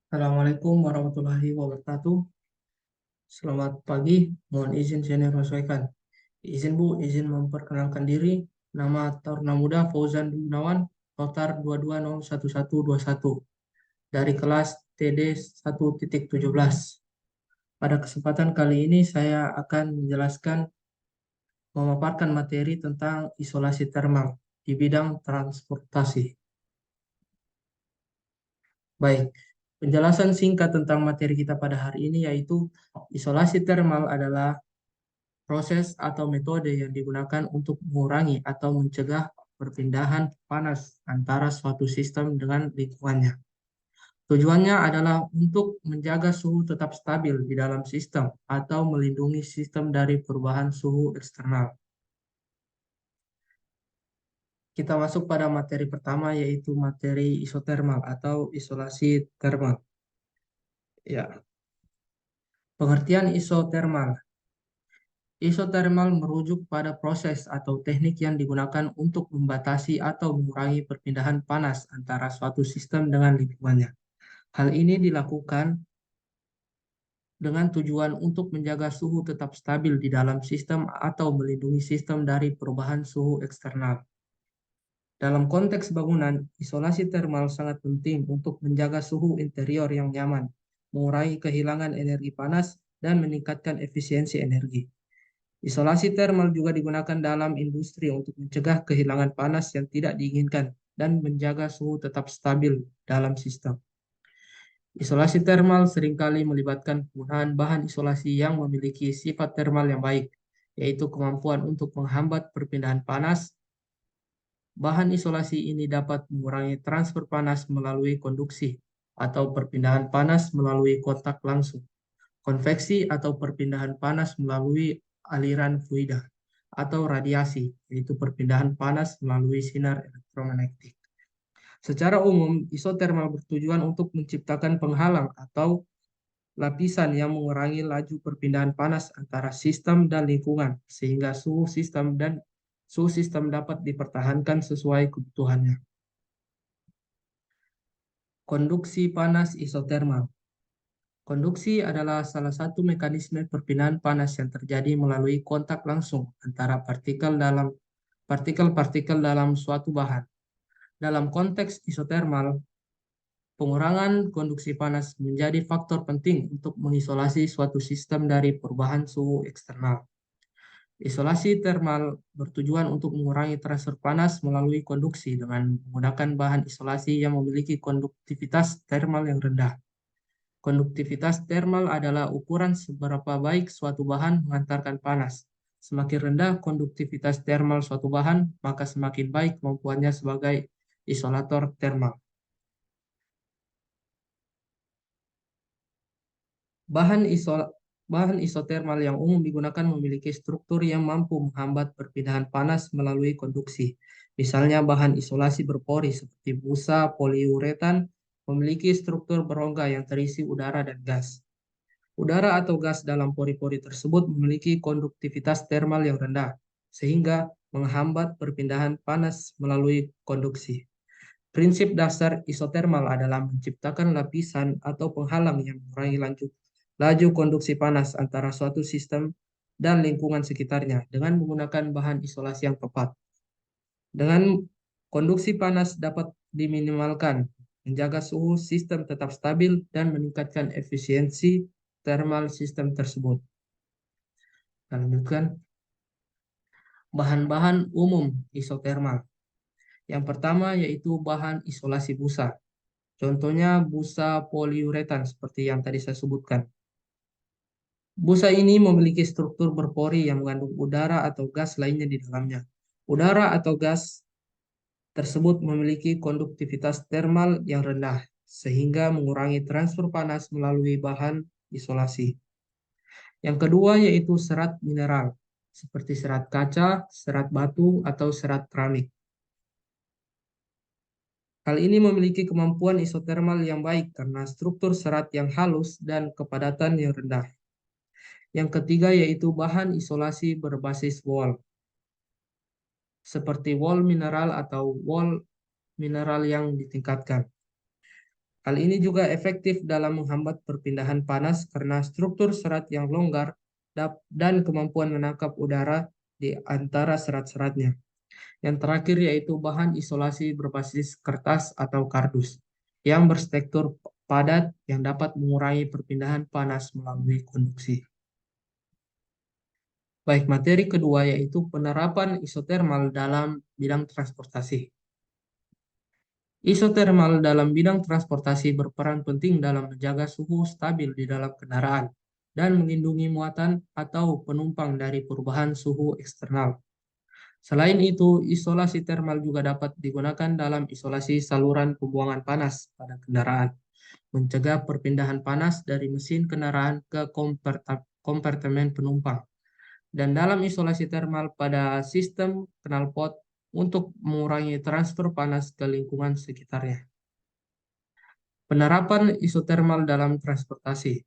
Assalamualaikum warahmatullahi wabarakatuh. Selamat pagi. Mohon izin saya menyampaikan. Izin Bu, izin memperkenalkan diri. Nama Taruna Muda Fauzan Gunawan, Rotar 22011121 dari kelas TD 1.17. Pada kesempatan kali ini saya akan memaparkan materi tentang isolasi termal di bidang transportasi. Baik, penjelasan singkat tentang materi kita pada hari ini yaitu isolasi termal adalah proses atau metode yang digunakan untuk mengurangi atau mencegah perpindahan panas antara suatu sistem dengan lingkungannya. Tujuannya adalah untuk menjaga suhu tetap stabil di dalam sistem atau melindungi sistem dari perubahan suhu eksternal. Kita masuk pada materi pertama yaitu materi isotermal atau isolasi termal. Ya, pengertian isotermal. Isotermal merujuk pada proses atau teknik yang digunakan untuk membatasi atau mengurangi perpindahan panas antara suatu sistem dengan lingkungannya. Hal ini dilakukan dengan tujuan untuk menjaga suhu tetap stabil di dalam sistem atau melindungi sistem dari perubahan suhu eksternal. Dalam konteks bangunan, isolasi termal sangat penting untuk menjaga suhu interior yang nyaman, mengurangi kehilangan energi panas, dan meningkatkan efisiensi energi. Isolasi termal juga digunakan dalam industri untuk mencegah kehilangan panas yang tidak diinginkan dan menjaga suhu tetap stabil dalam sistem. Isolasi termal seringkali melibatkan penggunaan bahan isolasi yang memiliki sifat termal yang baik, yaitu kemampuan untuk menghambat perpindahan panas. Bahan isolasi ini dapat mengurangi transfer panas melalui konduksi atau perpindahan panas melalui kontak langsung, konveksi atau perpindahan panas melalui aliran fluida, atau radiasi, yaitu perpindahan panas melalui sinar elektromagnetik. Secara umum, isotermal bertujuan untuk menciptakan penghalang atau lapisan yang mengurangi laju perpindahan panas antara sistem dan lingkungan, sehingga suhu sistem dapat dipertahankan sesuai kebutuhannya. Konduksi panas isotermal. Konduksi adalah salah satu mekanisme perpindahan panas yang terjadi melalui kontak langsung antara partikel-partikel dalam suatu bahan. Dalam konteks isotermal, pengurangan konduksi panas menjadi faktor penting untuk mengisolasi suatu sistem dari perubahan suhu eksternal. Isolasi termal bertujuan untuk mengurangi transfer panas melalui konduksi dengan menggunakan bahan isolasi yang memiliki konduktivitas termal yang rendah. Konduktivitas termal adalah ukuran seberapa baik suatu bahan mengantarkan panas. Semakin rendah konduktivitas termal suatu bahan, maka semakin baik kemampuannya sebagai isolator termal. Bahan bahan isotermal yang umum digunakan memiliki struktur yang mampu menghambat perpindahan panas melalui konduksi. Misalnya bahan isolasi berpori seperti busa poliuretan memiliki struktur berongga yang terisi udara dan gas. Udara atau gas dalam pori-pori tersebut memiliki konduktivitas termal yang rendah, sehingga menghambat perpindahan panas melalui konduksi. Prinsip dasar isotermal adalah menciptakan lapisan atau penghalang yang mengurangi laju konduksi panas antara suatu sistem dan lingkungan sekitarnya dengan menggunakan bahan isolasi yang tepat. Dengan konduksi panas dapat diminimalkan, menjaga suhu sistem tetap stabil, dan meningkatkan efisiensi thermal sistem tersebut. Kita lanjutkan. Bahan-bahan umum isotermal. Yang pertama yaitu bahan isolasi busa. Contohnya busa poliuretan seperti yang tadi saya sebutkan. Busa ini memiliki struktur berpori yang mengandung udara atau gas lainnya di dalamnya. Udara atau gas tersebut memiliki konduktivitas termal yang rendah, sehingga mengurangi transfer panas melalui bahan isolasi. Yang kedua yaitu serat mineral, seperti serat kaca, serat batu, atau serat keramik. Hal ini memiliki kemampuan isotermal yang baik karena struktur serat yang halus dan kepadatan yang rendah. Yang ketiga yaitu bahan isolasi berbasis wol, seperti wol mineral atau wol mineral yang ditingkatkan. Hal ini juga efektif dalam menghambat perpindahan panas karena struktur serat yang longgar dan kemampuan menangkap udara di antara serat-seratnya. Yang terakhir yaitu bahan isolasi berbasis kertas atau kardus yang berstruktur padat yang dapat mengurangi perpindahan panas melalui konduksi. Baik, materi kedua yaitu penerapan isotermal dalam bidang transportasi. Isotermal dalam bidang transportasi berperan penting dalam menjaga suhu stabil di dalam kendaraan dan melindungi muatan atau penumpang dari perubahan suhu eksternal. Selain itu, isolasi termal juga dapat digunakan dalam isolasi saluran pembuangan panas pada kendaraan, mencegah perpindahan panas dari mesin kendaraan ke kompartemen penumpang, dan dalam isolasi termal pada sistem knalpot untuk mengurangi transfer panas ke lingkungan sekitarnya. Penerapan isotermal dalam transportasi.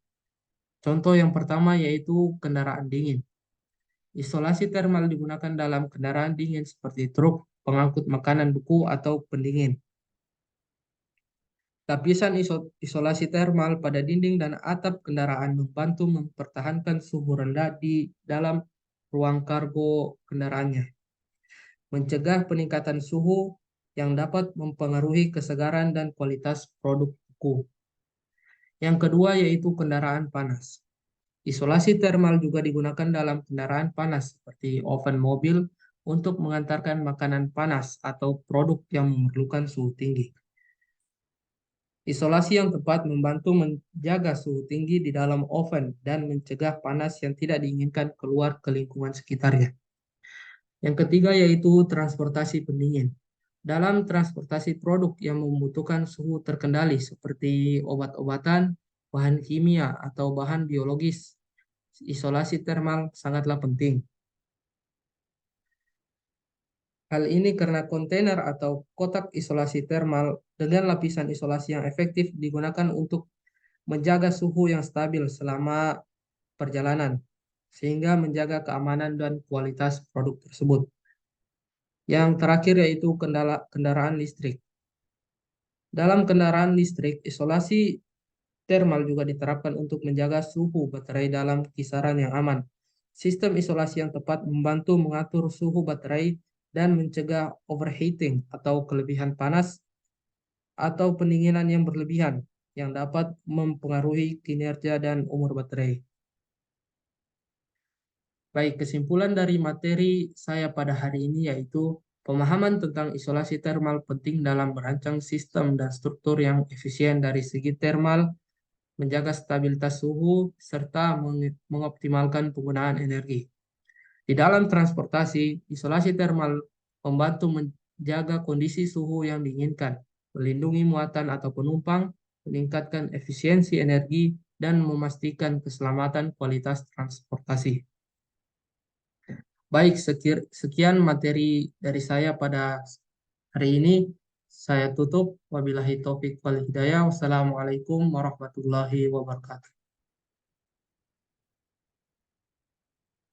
Contoh yang pertama yaitu kendaraan dingin. Isolasi termal digunakan dalam kendaraan dingin seperti truk, pengangkut makanan beku, atau pendingin. Lapisan isolasi termal pada dinding dan atap kendaraan membantu mempertahankan suhu rendah di dalam ruang kargo kendaraannya, mencegah peningkatan suhu yang dapat mempengaruhi kesegaran dan kualitas produk beku. Yang kedua yaitu kendaraan panas. Isolasi termal juga digunakan dalam kendaraan panas seperti oven mobil untuk mengantarkan makanan panas atau produk yang memerlukan suhu tinggi. Isolasi yang tepat membantu menjaga suhu tinggi di dalam oven dan mencegah panas yang tidak diinginkan keluar ke lingkungan sekitarnya. Yang ketiga yaitu transportasi pendingin. Dalam transportasi produk yang membutuhkan suhu terkendali seperti obat-obatan, bahan kimia, atau bahan biologis, isolasi termal sangatlah penting. Hal ini karena kontainer atau kotak isolasi termal dengan lapisan isolasi yang efektif digunakan untuk menjaga suhu yang stabil selama perjalanan, sehingga menjaga keamanan dan kualitas produk tersebut. Yang terakhir yaitu kendaraan listrik. Dalam kendaraan listrik, isolasi termal juga diterapkan untuk menjaga suhu baterai dalam kisaran yang aman. Sistem isolasi yang tepat membantu mengatur suhu baterai dan mencegah overheating atau kelebihan panas atau pendinginan yang berlebihan yang dapat mempengaruhi kinerja dan umur baterai. Baik, kesimpulan dari materi saya pada hari ini yaitu pemahaman tentang isolasi termal penting dalam merancang sistem dan struktur yang efisien dari segi termal, menjaga stabilitas suhu, serta mengoptimalkan penggunaan energi. Di dalam transportasi, isolasi termal membantu menjaga kondisi suhu yang diinginkan, melindungi muatan atau penumpang, meningkatkan efisiensi energi, dan memastikan keselamatan kualitas transportasi. Baik, sekian materi dari saya pada hari ini. Saya tutup. Wabillahi taufiq wal hidayah. Wassalamualaikum warahmatullahi wabarakatuh.